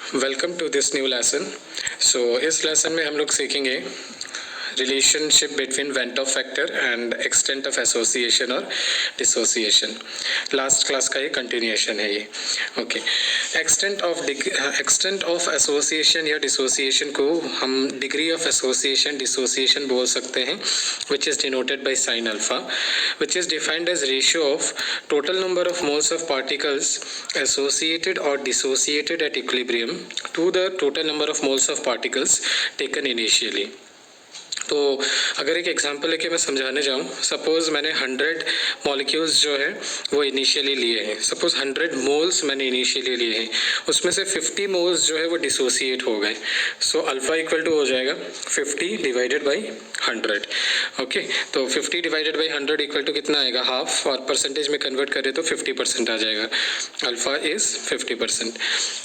Welcome to this new lesson. इस lesson में हम लोग सीखेंगे relationship between van't Hoff factor and extent of association और डिसोसिएशन। लास्ट क्लास का ये कंटिन्यूएशन है ये। ओके, एक्सटेंट ऑफ एसोसिएशन या डिसोसिएशन को हम डिग्री ऑफ एसोसिएशन डिसोसिएशन बोल सकते हैं, which is denoted by sin alpha, which is defined as ratio of total number of moles of particles associated or dissociated at equilibrium to the total number of moles of particles taken initially। तो अगर एक example लेके मैं समझाने जाऊँ, suppose मैंने 100 molecules जो है वो इनिशियली लिए हैं। सपोज़ 100 मोल्स मैंने इनिशियली लिए हैं, उसमें से 50 मोल्स जो है वो डिसोसिएट हो गए। सो अल्फ़ा इक्वल टू हो जाएगा 50 डिवाइडेड बाई 100। ओके, तो 50 डिवाइडेड बाई 100 इक्वल टू कितना आएगा, हाफ, और परसेंटेज में कन्वर्ट करें तो 50% आ जाएगा। Alpha is 50%।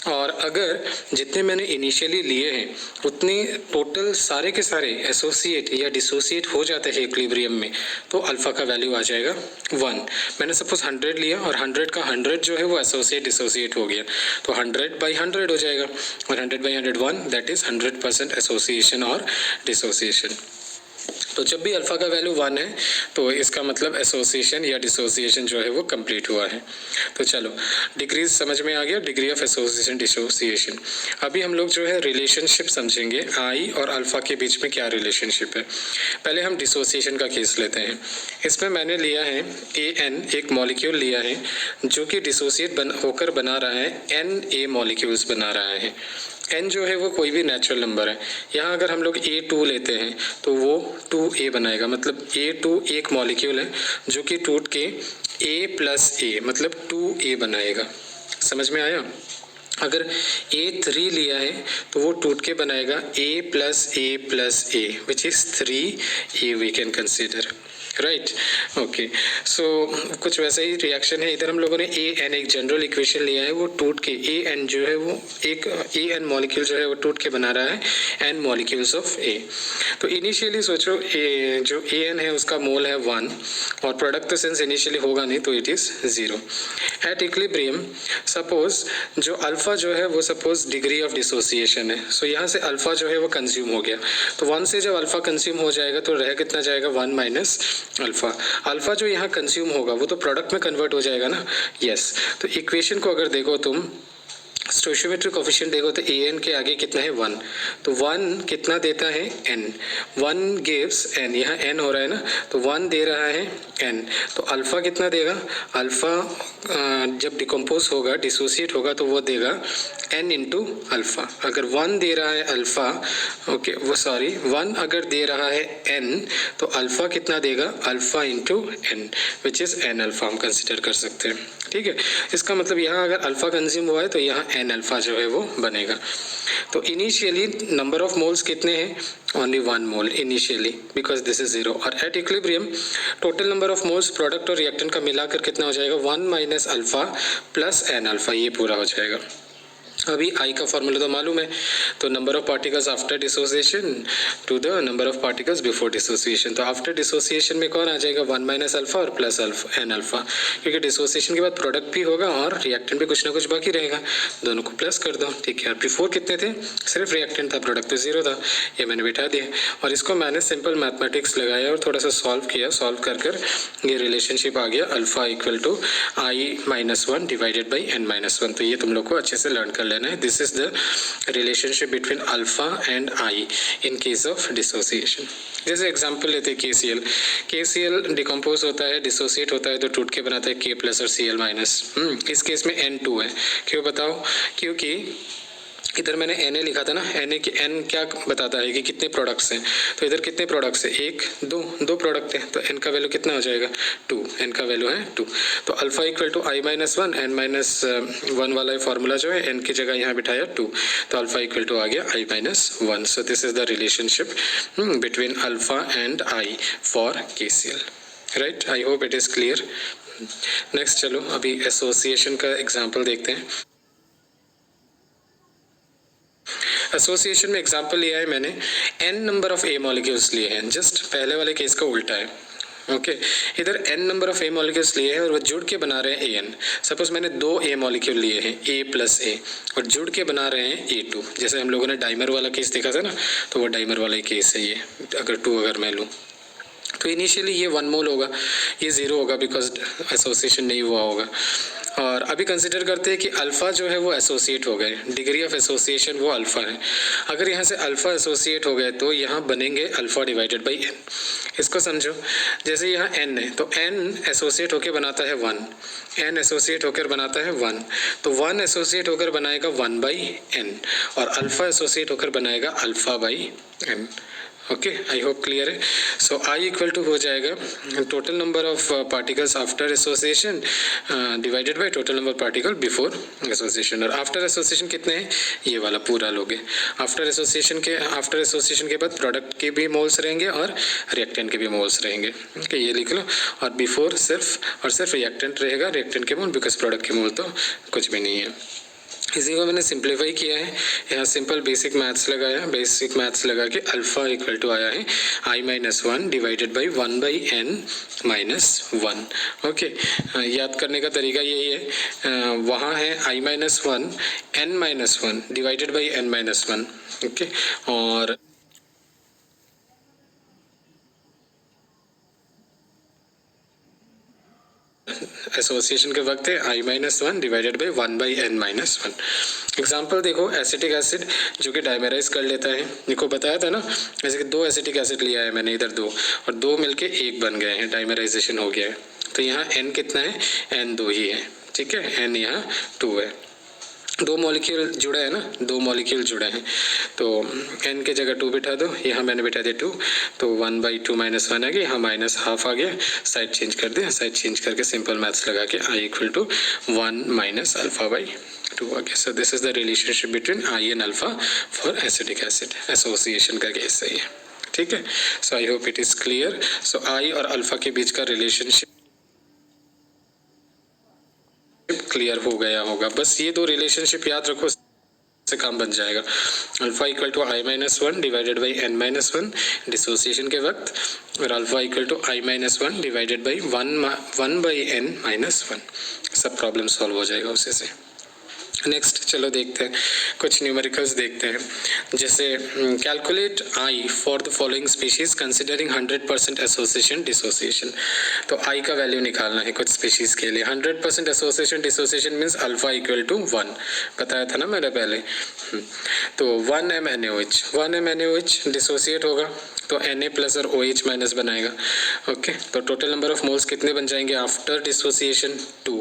और अगर जितने मैंने इनिशियली लिए हैं उतने टोटल सारे के सारे एसोसिएट या डिसोसिएट हो जाते हैं इक्विलिब्रियम में, तो अल्फ़ा का वैल्यू आ जाएगा 1। मैंने सपोज 100 लिया और 100 का 100 जो है वो एसोसिएट डिसोसिएट हो गया, तो 100 बाई 100 हो जाएगा, और 100 बाई 100 1, दैट इज़ 100% एसोसिएशन और डिसोसिएशन। तो जब भी अल्फ़ा का वैल्यू 1 है तो इसका मतलब एसोसिएशन या डिसोसिएशन जो है वो कंप्लीट हुआ है। तो चलो, डिग्रीज समझ में आ गया, डिग्री ऑफ एसोसिएशन डिसोसिएशन। अभी हम लोग जो है रिलेशनशिप समझेंगे, आई और अल्फ़ा के बीच में क्या रिलेशनशिप है। पहले हम डिसोसिएशन का केस लेते हैं। इसमें मैंने लिया है AN, एक मॉलिक्यूल लिया है जो कि डिसोसिएट होकर बना रहा है Na मॉलिक्यूल्स बना रहा है। n जो है वो कोई भी नेचुरल नंबर है। यहाँ अगर हम लोग A2 लेते हैं तो वो 2A बनाएगा, मतलब A2 एक मॉलिक्यूल है जो कि टूट के A प्लस A मतलब 2A बनाएगा। समझ में आया। अगर A3 लिया है तो वो टूट के बनाएगा A plus A plus A which is 3A we can consider, right. Okay, so कुछ वैसा ही रिएक्शन है। इधर हम लोगों ने AN एक जनरल इक्वेशन लिया है, वो टूट के AN जो है वो एक AN मॉलिक्यूल जो है वो टूट के बना रहा है N मॉलिक्यूल्स ऑफ A। तो इनिशियली सोचो जो AN है उसका मोल है 1, और प्रोडक्ट तो सेंस इनिशियली होगा नहीं तो it is 0। At equilibrium suppose जो अल्फ़ा जो है वो सपोज डिग्री ऑफ डिसोसिएशन है, सो यहाँ से अल्फ़ा जो है वो कंज्यूम हो गया, तो 1 से जब अल्फ़ा कंज्यूम हो जाएगा तो रह कितना जाएगा, 1 माइनस अल्फ़ा। अल्फ़ा जो यहाँ कंज्यूम होगा वो तो प्रोडक्ट में कन्वर्ट हो जाएगा ना, यस। तो इक्वेशन को अगर देखो तुम, स्टोइचियोमेट्रिक कोफिशिएंट देखो तो AN के आगे कितना है 1, तो 1 कितना देता है n, 1 गिव्स n, यहाँ n हो रहा है ना, तो 1 दे रहा है n, तो अल्फ़ा कितना देगा, अल्फ़ा जब डिकम्पोज होगा डिसोसिएट होगा तो वो देगा n इंटू अल्फ़ा। अगर 1 दे रहा है अल्फ़ा, ओके वो सॉरी 1 अगर दे रहा है n तो अल्फ़ा कितना देगा, alpha into n which is n alpha हम कंसिडर कर सकते हैं, ठीक है। इसका मतलब यहाँ अगर अल्फ़ा कंज्यूम हुआ है तो यहाँ n अल्फ़ा जो है वो बनेगा। तो इनिशियली नंबर ऑफ मोल्स कितने हैं, only 1 mole initially because this is 0, और at equilibrium total number of moles product और रिएक्टेंट का मिलाकर कितना हो जाएगा, 1 minus alpha plus n alpha, ये पूरा हो जाएगा। अभी आई का फॉर्मूला तो मालूम है, तो number of particles after dissociation to the number of particles before dissociation. तो आफ्टर डिसोसिएशन में कौन आ जाएगा, 1 माइनस अल्फा और प्लस अल्फा n अल्फा, क्योंकि डिसोसिएशन के बाद प्रोडक्ट भी होगा और रिएक्टेंट भी कुछ ना कुछ बाकी रहेगा, दोनों को प्लस कर दो, ठीक है। और बिफोर कितने थे, सिर्फ रिएक्टेंट था, प्रोडक्ट तो 0 था, ये मैंने बिठा दिया। और इसको मैंने सिंपल मैथमेटिक्स लगाया और थोड़ा सा सॉल्व किया, सॉल्व कर ये रिलेशनशिप आ गया alpha equal to I-1 divided by n-1। तो ये तुम लोग को अच्छे से लर्न कर लेना है। This is the relationship between alpha and I in case of dissociation. जैसे एग्जांपल लेते हैं KCl डिकम्पोज होता है, डिसोसिएट होता है तो टूट के बनाता है K प्लस और Cl माइनस। इस केस में N2 है, क्यों बताओ, क्योंकि इधर मैंने Na लिखा था ना, Na की n क्या बताता है कि कितने प्रोडक्ट्स हैं, तो इधर कितने प्रोडक्ट्स हैं, 1 2 प्रोडक्ट हैं, तो n का वैल्यू कितना हो जाएगा 2, n का वैल्यू है 2। तो alpha equal to I-1 n-1 वाला फार्मूला जो है n की जगह यहाँ बिठाया 2, तो अल्फा इक्वल टू आ गया I-1। So this is the relationship between alpha and I for KCl, right. I hope it is clear. Next चलो अभी एसोसिएशन का एग्जाम्पल देखते हैं। एसोसिएशन में एग्जांपल लिया है मैंने, n number of A molecules लिए हैं, जस्ट पहले वाले केस का उल्टा है। ओके इधर n number of A molecules लिए हैं और वो जुड़ के बना रहे हैं an। सपोज मैंने 2 ए मॉलिक्यूल लिए हैं a प्लस ए और जुड़ के बना रहे हैं A2। जैसे हम लोगों ने डाइमर वाला केस देखा था ना, तो वो डाइमर वाला ही केस है ये। अगर 2 अगर मैं लूँ तो इनिशियली ये 1 मोल होगा, ये 0 होगा बिकॉज एसोसिएशन नहीं हुआ होगा। और अभी कंसिडर करते हैं कि अल्फ़ा जो है वो एसोसिएट हो गए, डिग्री ऑफ एसोसिएशन वो अल्फ़ा है। अगर यहाँ से अल्फ़ा एसोसिएट हो गए तो यहाँ बनेंगे अल्फ़ा डिवाइडेड बाई n। इसको समझो, जैसे यहाँ n है तो n एसोसिएट होकर बनाता है 1, n एसोसिएट होकर बनाता है 1, तो 1 एसोसिएट होकर बनाएगा 1 बाई n और अल्फ़ा एसोसिएट होकर बनाएगा alpha by n। Okay, I hope clear है। सो आई इक्वल टू हो जाएगा total number of particles after association divided by total number particle before association. और आफ्टर एसोसिएशन कितने हैं, ये वाला पूरा लोगे। आफ्टर एसोसिएशन के बाद प्रोडक्ट के भी मोल्स रहेंगे और रिएक्टेंट के भी मोल्स रहेंगे। ओके, ये लिख लो। और बिफोर सिर्फ रिएक्टेंट रहेगा, रिएक्टेंट के मोल, बिकॉज प्रोडक्ट के मोल तो कुछ भी नहीं है। इसी को मैंने सिंप्लीफाई किया है, यहाँ सिंपल बेसिक मैथ्स लगाया, बेसिक मैथ्स लगा के अल्फ़ा इक्वल टू आया है i-1 divided by 1 by n minus 1। Okay, याद करने का तरीका यही है, वहाँ है i-1 n-1 divided by n-1। Okay, और एसोसिएशन के वक्त है i-1 divided by 1 by n-1। Example देखो, एसिटिक एसिड जो कि डाइमेराइज कर लेता है, देखो बताया था ना, जैसे कि 2 एसिटिक एसिड लिया है मैंने इधर 2 और 2 मिलके 1 बन गए हैं, डाइमेराइजेशन हो गया है। तो यहाँ n कितना है, n 2 ही है, ठीक है, n यहाँ 2 है। 2 मॉलिक्यूल जुड़ा है ना, 2 मॉलिक्यूल जुड़े हैं, तो n के जगह 2 बिठा दो, यहाँ मैंने बिठा दिया 2, तो 1 बाई 2 माइनस 1 आ गया, यहाँ माइनस हाफ आ गया, साइड चेंज कर दिया, साइड चेंज करके सिंपल मैथ्स लगा के i equal to 1 minus alpha by 2 आ गया। So this is the relationship between i and alpha for acetic acid. Association का केस सही है, ठीक है। So I hope it is clear. So i और अल्फ़ा के बीच का रिलेशनशिप क्लियर हो गया होगा। बस ये 2 रिलेशनशिप याद रखो, से काम बन जाएगा। Alpha equal to i-1 divided by n-1 dissociation के वक्त, और alpha equal to i-1 divided by 1 by n-1। सब प्रॉब्लम सॉल्व हो जाएगा उसे से। नेक्स्ट चलो देखते हैं, कुछ न्यूमेरिकल्स देखते हैं। जैसे calculate i for the following species considering 100% association dissociation. तो i का वैल्यू निकालना है कुछ स्पीशीज के लिए। 100% association dissociation means alpha equal to 1, बताया था ना मैंने पहले। तो 1 MnOH डिसोसिएट होगा तो Na प्लस और OH माइनस बनाएगा। ओके, तो टोटल नंबर ऑफ मोल्स कितने बन जाएंगे आफ्टर डिसोसिएशन, 2।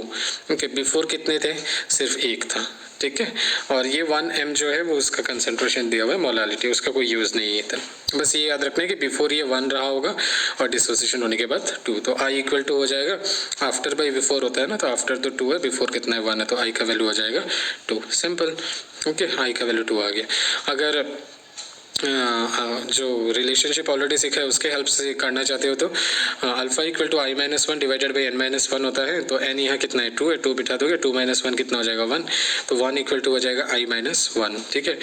ओके, बिफोर कितने थे, सिर्फ 1 था, ठीक है। और ये 1m जो है वो उसका कंसंट्रेशन दिया हुआ है, मोलालिटी, उसका कोई यूज़ नहीं है। बस ये याद रखना है कि बिफोर ये 1 रहा होगा और डिसोसिएशन होने के बाद 2। तो i इक्वल टू हो जाएगा, आफ्टर बाई बिफोर होता है ना, तो आफ्टर तो 2 है, बिफोर कितना है 1 है, तो i का वैल्यू हो जाएगा 2, सिंपल। ओके, i का वैल्यू 2 आ गया। अगर जो रिलेशनशिप ऑलरेडी सीखा है उसके हेल्प से करना चाहते हो तो alpha equal to i-1 divided by n-1 होता है, तो n यहाँ कितना है 2 है, 2 बिठा दोगे, 2 माइनस 1 कितना हो जाएगा 1, तो 1 इक्वल टू हो जाएगा i-1, ठीक है।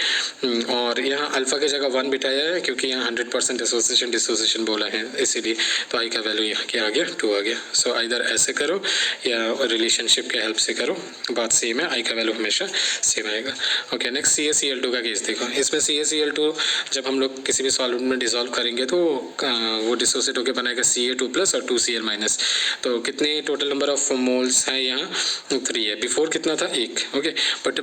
और यहाँ अल्फा की जगह 1 बिठाया है क्योंकि यहाँ 100% एसोसिएशन डिसोसिएशन बोला है इसीलिए, तो i का वैल्यू यहाँ क्या आ गया 2 आ गया। सो इधर ऐसे करो या रिलेशनशिप के हेल्प से करो, बात सेम है, i का वैल्यू हमेशा सेम आएगा। ओके, नेक्स्ट CaCl2 का केस देखो। इसमें CaCl2 जब हम लोग किसी भी सॉल्वेंट में डिसॉल्व करेंगे तो वो डिसोसिएट होकर बनाएगा Ca2 प्लस और 2Cl माइनस। तो कितने टोटल नंबर ऑफ मोल्स हैं यहाँ, 3 है। बिफोर कितना था 1, ओके, बट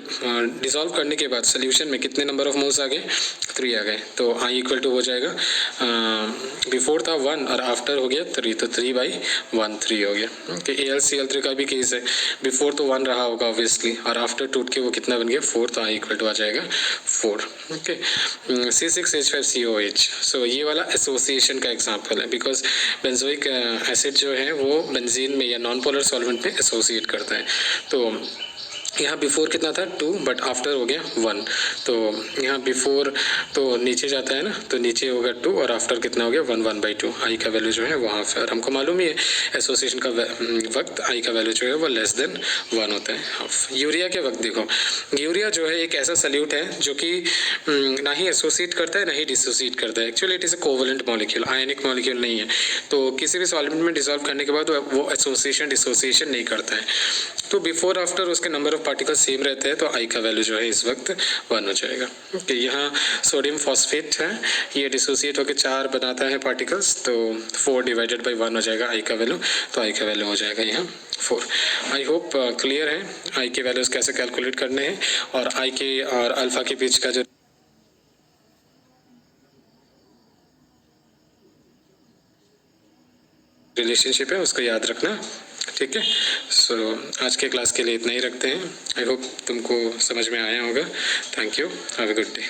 डिसॉल्व करने के बाद सोल्यूशन में कितने नंबर ऑफ मोल्स आ गए, 3 आ गए। तो i इक्वल टू हो जाएगा, बिफोर था 1 और आफ्टर हो गया 3, तो 3 बाई 1 3 हो गया। ओके, AlCl3 का भी केस है, बिफोर तो 1 रहा होगा ऑब्वियसली और आफ्टर टूट के वो कितना बन गया 4, तो i इक्वल टू आ जाएगा 4। Okay, C6H5COH। सो ये वाला एसोसिएशन का एग्जांपल है, बिकॉज बेंजोइक एसिड जो है वो बेंजीन में या नॉन पोलर सॉल्वेंट में एसोसिएट करता है। तो यहाँ बिफोर कितना था 2, बट आफ्टर हो गया 1। तो यहाँ बिफोर तो नीचे जाता है ना, तो नीचे होगा 2 और आफ्टर कितना हो गया 1/2। आई का वैल्यू जो है वहाँ पे, और हमको मालूम ही है एसोसिएशन का वक्त आई का वैल्यू जो है वो लेस देन 1 होता है हाफ। यूरिया के वक्त देखो, यूरिया जो है एक ऐसा सल्यूट है जो कि ना ही एसोसिएट करता है ना ही डिसोसिएट करता है। Actually it is a covalent molecule, ionic molecule नहीं है। तो किसी भी सॉल्वेंट में डिसॉल्व करने के बाद वो एसोसिएशन डिसोसिएशन नहीं करता है। तो बिफोर आफ्टर उसके नंबर ऑफ पार्टिकल सेम रहते हैं, तो आई का वैल्यू जो है इस वक्त 1 हो जाएगा। ओके, यहाँ सोडियम फॉस्फेट है, ये डिसोसिएट होकर 4 बनाता है पार्टिकल्स, तो 4/1 हो जाएगा आई का वैल्यू, तो आई का वैल्यू हो जाएगा यहाँ 4। आई होप क्लियर है आई के वैल्यूज़ कैसे कैलकुलेट करने हैं, और आई के और अल्फ़ा के बीच का जो रिलेशनशिप है उसको याद रखना, ठीक है। सो आज के क्लास के लिए इतना ही रखते हैं। आई होप तुमको समझ में आया होगा। Thank you, have a good day.